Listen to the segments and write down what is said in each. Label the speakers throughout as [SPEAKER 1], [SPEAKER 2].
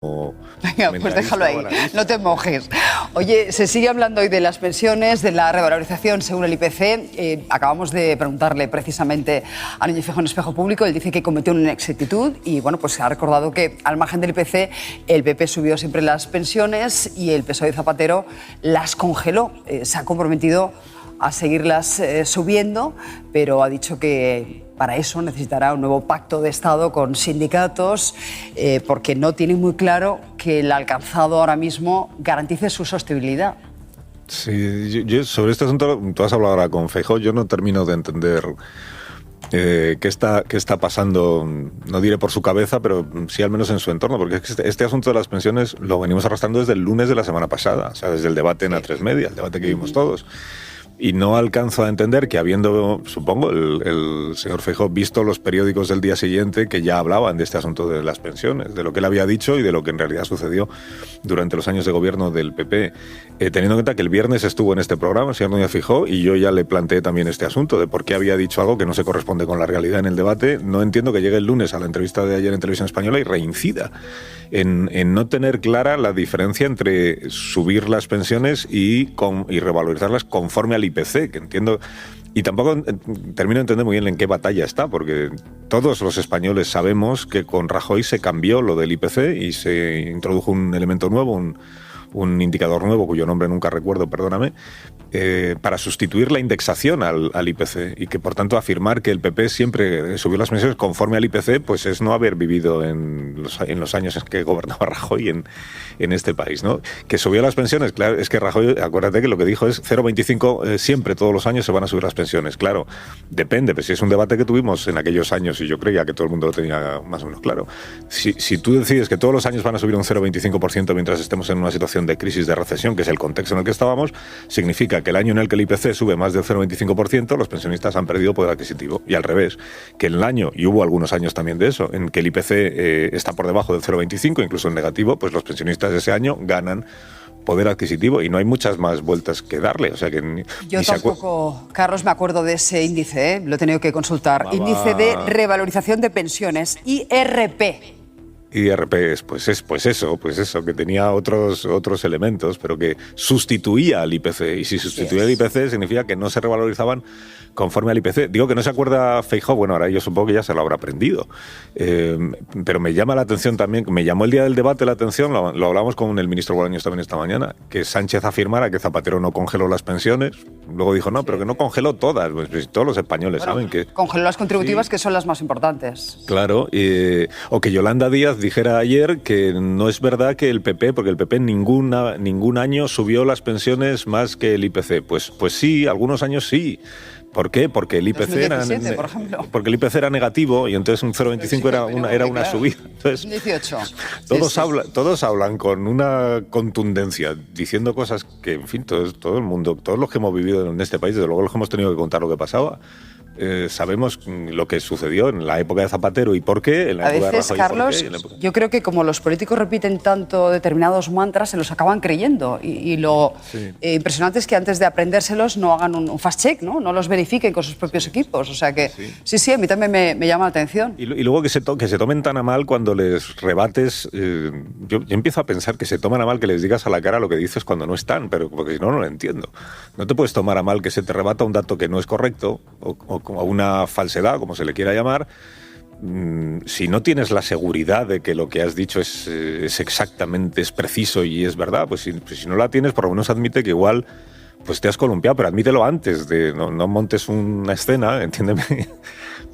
[SPEAKER 1] Venga, pues déjalo ahí, no te mojes. Oye, se sigue hablando hoy de las pensiones, de la revalorización según el IPC. Acabamos de preguntarle precisamente a Núñez Feijóo en Espejo Público. Él dice que cometió una inexactitud y bueno, pues ha recordado que al margen del IPC el PP subió siempre las pensiones y el PSOE de Zapatero las congeló. Se ha comprometido a seguirlas subiendo, pero ha dicho que para eso necesitará un nuevo pacto de Estado con sindicatos, porque no tiene muy claro que el alcanzado ahora mismo garantice su sostenibilidad.
[SPEAKER 2] Sí, yo sobre este asunto, tú has hablado ahora con Feijóo, yo no termino de entender qué está pasando, no diré por su cabeza, pero sí al menos en su entorno, porque este asunto de las pensiones lo venimos arrastrando desde el lunes de la semana pasada, o sea, desde el debate en A3 Media, el debate que vimos todos. Y no alcanzo a entender que habiendo, supongo, el señor Feijóo visto los periódicos del día siguiente que ya hablaban de este asunto de las pensiones, de lo que él había dicho y de lo que en realidad sucedió durante los años de gobierno del PP. Teniendo en cuenta que el viernes estuvo en este programa el señor Núñez Feijóo y yo ya le planteé también este asunto de por qué había dicho algo que no se corresponde con la realidad en el debate, no entiendo que llegue el lunes a la entrevista de ayer en Televisión Española y reincida en no tener clara la diferencia entre subir las pensiones y revalorizarlas conforme al IPC, que entiendo. Y tampoco termino de entender muy bien en qué batalla está, porque todos los españoles sabemos que con Rajoy se cambió lo del IPC y se introdujo un elemento nuevo, un indicador nuevo, cuyo nombre nunca recuerdo, perdóname, para sustituir la indexación al IPC, y que por tanto afirmar que el PP siempre subió las pensiones conforme al IPC, pues es no haber vivido en los años en que gobernaba Rajoy en este país, ¿no? Que subió las pensiones, claro, es que Rajoy, acuérdate que lo que dijo es 0,25 siempre, todos los años se van a subir las pensiones. Claro, depende, pero si es un debate que tuvimos en aquellos años, y yo creía que todo el mundo lo tenía más o menos claro. Si tú decides que todos los años van a subir un 0,25% mientras estemos en una situación de crisis, de recesión, que es el contexto en el que estábamos, significa que el año en el que el IPC sube más del 0,25%, los pensionistas han perdido poder adquisitivo. Y al revés, que en el año, y hubo algunos años también de eso, en que el IPC está por debajo del 0,25, incluso en negativo, pues los pensionistas de ese año ganan poder adquisitivo y no hay muchas más vueltas que darle. O sea que
[SPEAKER 1] yo tampoco, Carlos, me acuerdo de ese índice, lo he tenido que consultar. Índice de revalorización de pensiones, IRP.
[SPEAKER 2] IRP es eso, que tenía otros elementos, pero que sustituía al IPC. Y si sustituía al IPC significa que no se revalorizaban conforme al IPC. Digo que no se acuerda Feijóo, bueno, ahora yo supongo que ya se lo habrá aprendido. Pero me llama la atención también, me llamó el día del debate la atención, lo hablamos con el ministro Bolaños también esta mañana, que Sánchez afirmara que Zapatero no congeló las pensiones. Luego dijo, no, pero que no congeló todas. Pues todos los españoles saben que...
[SPEAKER 1] Congeló las contributivas, sí, que son las más importantes.
[SPEAKER 2] Claro, o que Yolanda Díaz dijera ayer que no es verdad que el PP, porque el PP ningún año subió las pensiones más que el IPC. Pues sí, algunos años sí. ¿Por qué? Porque el IPC
[SPEAKER 1] 2017, por ejemplo.
[SPEAKER 2] Porque el IPC era negativo y entonces un 0,25 era una subida. Entonces,
[SPEAKER 1] 18.
[SPEAKER 2] Todos hablan con una contundencia, diciendo cosas que, en fin, todo el mundo, todos los que hemos vivido en este país, desde luego los que hemos tenido que contar lo que pasaba, sabemos lo que sucedió en la época de Zapatero y por qué, en la época de Rajoy.
[SPEAKER 1] Carlos, yo creo que como los políticos repiten tanto determinados mantras, se los acaban creyendo. Y lo impresionante es que antes de aprendérselos no hagan un fast-check, ¿no? No los verifiquen con sus propios equipos. O sea que sí, a mí también me llama la atención.
[SPEAKER 2] Y luego que se tomen tan a mal cuando les rebates. Yo empiezo a pensar que se toman a mal que les digas a la cara lo que dices cuando no están, pero porque si no, no lo entiendo. No te puedes tomar a mal que se te rebata un dato que no es correcto o una falsedad, como se le quiera llamar, si no tienes la seguridad de que lo que has dicho es exactamente, es preciso y es verdad, pues si no la tienes, por lo menos admite que igual pues te has columpiado, pero admítelo antes, no montes una escena, entiéndeme,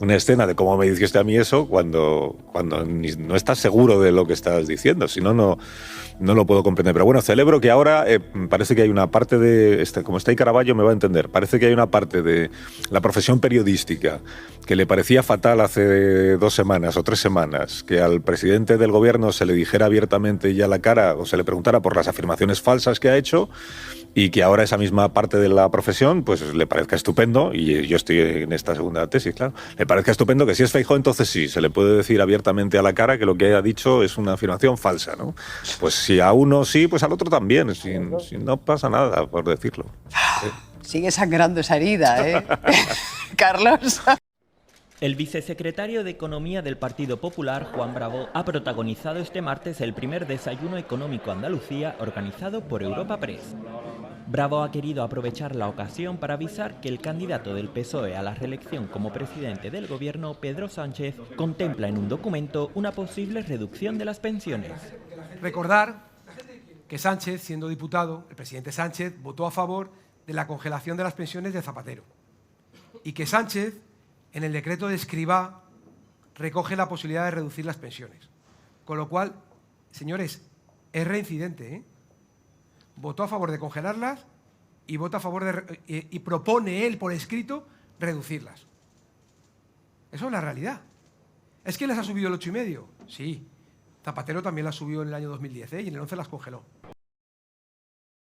[SPEAKER 2] una escena de cómo me dijiste a mí eso cuando no estás seguro de lo que estás diciendo, si no, no lo puedo comprender. Pero bueno, celebro que ahora parece que hay una parte de, como está ahí Caraballo me va a entender, parece que hay una parte de la profesión periodística que le parecía fatal hace 2 semanas o 3 semanas, que al presidente del gobierno se le dijera abiertamente ya a la cara o se le preguntara por las afirmaciones falsas que ha hecho, y que ahora esa misma parte de la profesión pues le parezca estupendo, y yo estoy en esta segunda tesis, claro, le parezca estupendo que si es Feijóo, entonces sí, se le puede decir abiertamente a la cara que lo que ha dicho es una afirmación falsa, ¿no? Pues si a uno sí, pues al otro también, si no pasa nada por decirlo.
[SPEAKER 1] Sigue sangrando esa herida, ¿eh? Carlos.
[SPEAKER 3] El vicesecretario de Economía del Partido Popular, Juan Bravo, ha protagonizado este martes el primer desayuno económico Andalucía organizado por Europa Press. Bravo ha querido aprovechar la ocasión para avisar que el candidato del PSOE a la reelección como presidente del gobierno, Pedro Sánchez, contempla en un documento una posible reducción de las pensiones.
[SPEAKER 4] Recordar que Sánchez, siendo diputado, el presidente Sánchez, votó a favor de la congelación de las pensiones de Zapatero. Y que Sánchez, en el decreto de Escrivá, recoge la posibilidad de reducir las pensiones. Con lo cual, señores, es reincidente, ¿eh? Votó a favor de congelarlas y vota a favor y propone él por escrito reducirlas. Eso es la realidad. ¿Es que les ha subido el 8,5? Sí. Zapatero también las subió en el año 2010, ¿eh? Y en el 11 las congeló.